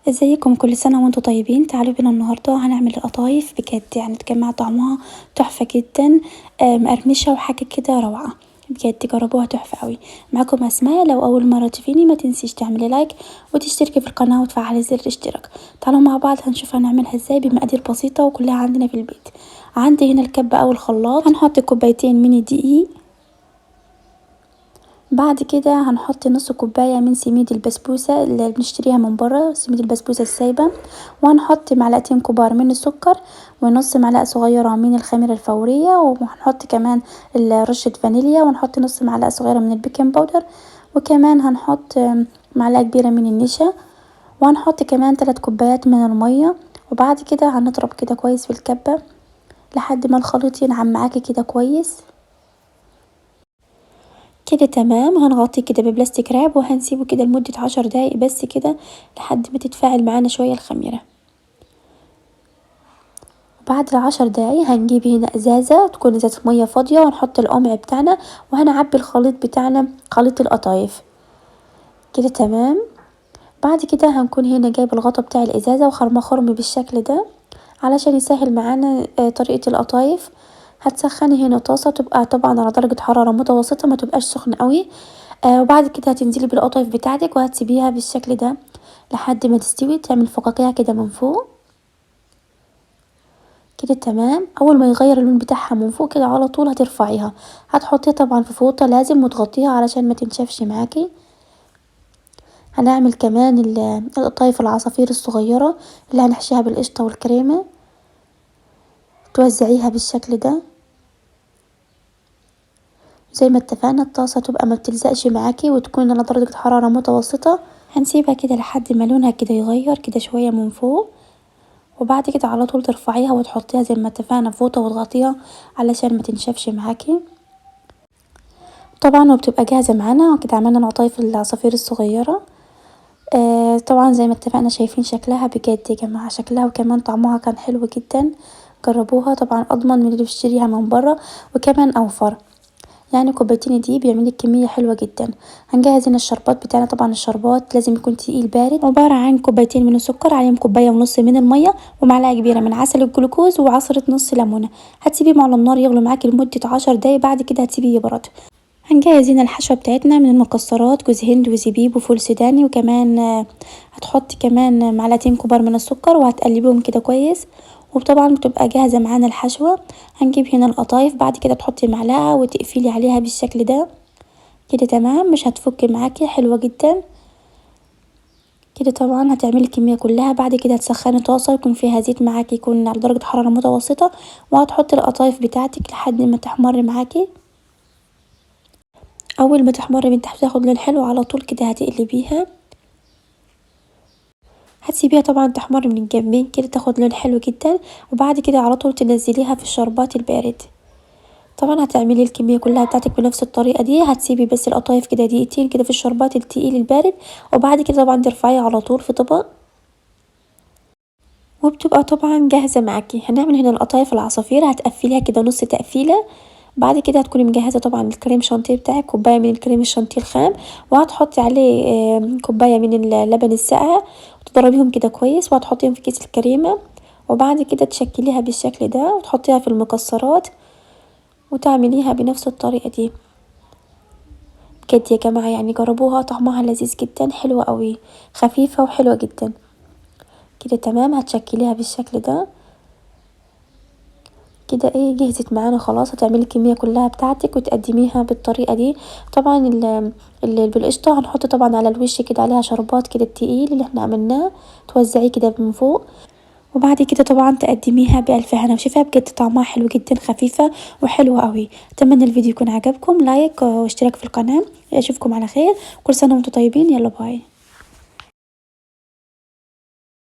ازيكم؟ كل سنة وانتم طيبين. تعالوا بينا النهاردة هنعمل القطايف بجد، يعني تجمع طعمها تحفة جدا، مقرمشة وحاجة كده روعة بجد. جربوها تحفة قوي. معاكم اسماء. لو اول مرة تشوفيني ما تنسيش تعملي لايك وتشتركي في القناة وتفعلي زر الاشتراك. تعالوا مع بعض هنشوف هنعملها ازاي بمقادير بسيطة وكلها عندنا في البيت. عندي هنا الكبة او الخلاط، هنحط كوبايتين من الدقيق. بعد كده هنحط نص كوباية من سميد البسبوسة اللي بنشتريها من بره، سميد البسبوسة السايبة. وهنحط معلقتين كبار من السكر ونص معلقة صغيرة من الخميرة الفورية، وهنحط كمان رشة فانيليا، ونحط نص معلقة صغيرة من البيكنج باودر، وكمان هنحط معلقة كبيرة من النشا، وهنحط كمان 3 كوبايات من المية. وبعد كده هنضرب كده كويس في الكبة لحد ما الخليط ينعم معاكي كده كويس كده. تمام. هنغطيه كده ببلاستيك راب وهنسيبه كده لمدة 10 دقايق بس كده لحد ما تتفاعل معانا شوية الخميرة. بعد 10 دقايق هنجيب هنا ازازة، تكون ازازة مية فاضية، ونحط القمع بتاعنا وهنعبي الخليط بتاعنا، خليط القطايف كده. تمام. بعد كده هنكون هنا جايب الغطا بتاع الازازة وخرمه خرم بالشكل ده علشان يسهل معانا طريقة القطايف. هتسخني هنا طاسة، تبقى طبعا على درجة حرارة متوسطة، ما تبقاش سخنة قوي. وبعد كده هتنزلي بالقطايف بتاعتك وهتسيبيها بالشكل ده لحد ما تستوي، تعمل فقاقيع كده من فوق كده. تمام. اول ما يغير اللون بتاعها من فوق كده على طول هترفعيها، هتحطيها طبعا في فوطة لازم وتغطيها علشان ما تنشفش معاكي. هنعمل كمان القطايف العصافير الصغيرة اللي هنحشيها بالقشطة والكريمة، توزعيها بالشكل ده زي ما اتفقنا. الطاسة تبقى ما بتلزقش معاكي وتكون على درجة حرارة متوسطة. هنسيبها كده لحد ما لونها كده يغير كده شوية من فوق، وبعد كده على طول ترفعيها وتحطيها زي ما اتفقنا في فوطة وتغطيها علشان ما تنشفش معاكي طبعا. وبتبقى جاهزة معانا كده. عملنا القطايف العصافير الصغيرة. طبعا زي ما اتفقنا شايفين شكلها بجد يا جماعة، شكلها وكمان طعمها كان حلو جدا. جربوها طبعا، اضمن من اللي بتشتريها من بره وكمان اوفر. يعني كوبايتين دي بيعملك كمية حلوة جدا. هنجهز هنا الشربات بتاعنا. طبعا الشربات لازم يكون تقيل بارد، عبارة عن كوبايتين من السكر عليهم كوباية ونص من المية ومعلقة كبيرة من عسل الجلوكوز وعصرة نص ليمونة. هتسيبيهم على النار يغلوا معاكي لمدة 10 دقايق، بعد كده هتسيبيه يبرد. هنجهز هنا الحشوة بتاعتنا من المكسرات، جوز هند وزبيب وفول سوداني، وكمان هتحطي كمان معلقتين كبار من السكر وهتقلبيهم كده كويس. وطبعا بتبقى جاهزة معانا الحشوة. هنجيب هنا القطايف، بعد كده تحطي معلقة وتقفلي عليها بالشكل ده كده. تمام. مش هتفك معاكي، حلوة جدا كده. طبعا هتعملي الكمية كلها. بعد كده هتسخني طاسة يكون فيها زيت معاكي، يكون على درجة حرارة متوسطة، وهتحطي القطايف بتاعتك لحد ما تحمر معاكي. اول ما تحمر من تحت تاخد لون حلو على طول كده هتقلبيها، هتسيبيها طبعا تحمر من الجنبين كده تاخد لون حلو جدا. وبعد كده على طول تنزليها في الشربات البارد. طبعا هتعملي الكمية كلها بتاعتك بنفس الطريقة دي. هتسيبي بس القطايف كده دقيقتين كده في الشربات التقيل البارد، وبعد كده طبعا ترفعيه على طول في طبق وبتبقى طبعا جاهزة معاكي. هنعمل هنا القطايف العصافير، هتقفليها كده نص تقفيلة. بعد كده هتكوني مجهزة طبعا الكريم شانتيه بتاعك، كوباية من الكريم الشانتيه الخام، وهتحطي عليه كوباية من اللبن الساقع وتضربيهم كده كويس، وهتحطيهم في كيس الكريمة. وبعد كده تشكليها بالشكل ده وتحطيها في المكسرات وتعمليها بنفس الطريقة دي بجد يا جماعة. يعني جربوها، طعمها لذيذ جدا، حلوة قوي، خفيفة وحلوة جدا كده. تمام. هتشكليها بالشكل ده كده. ايه، جهزت معانا خلاص. هتعملي الكميه كلها بتاعتك وتقدميها بالطريقه دي. طبعا اللي بالقشطه هنحط طبعا على الوش كده عليها شربات كده التقيل اللي احنا عملناه، توزعيه كده من فوق. وبعد كده طبعا تقدميها بألف هنا وشفا بجد. طعمها حلو جدا، خفيفه وحلوه قوي. اتمنى الفيديو يكون عجبكم. لايك واشتراك في القناه. اشوفكم على خير. كل سنه وانتم طيبين. يلا باي.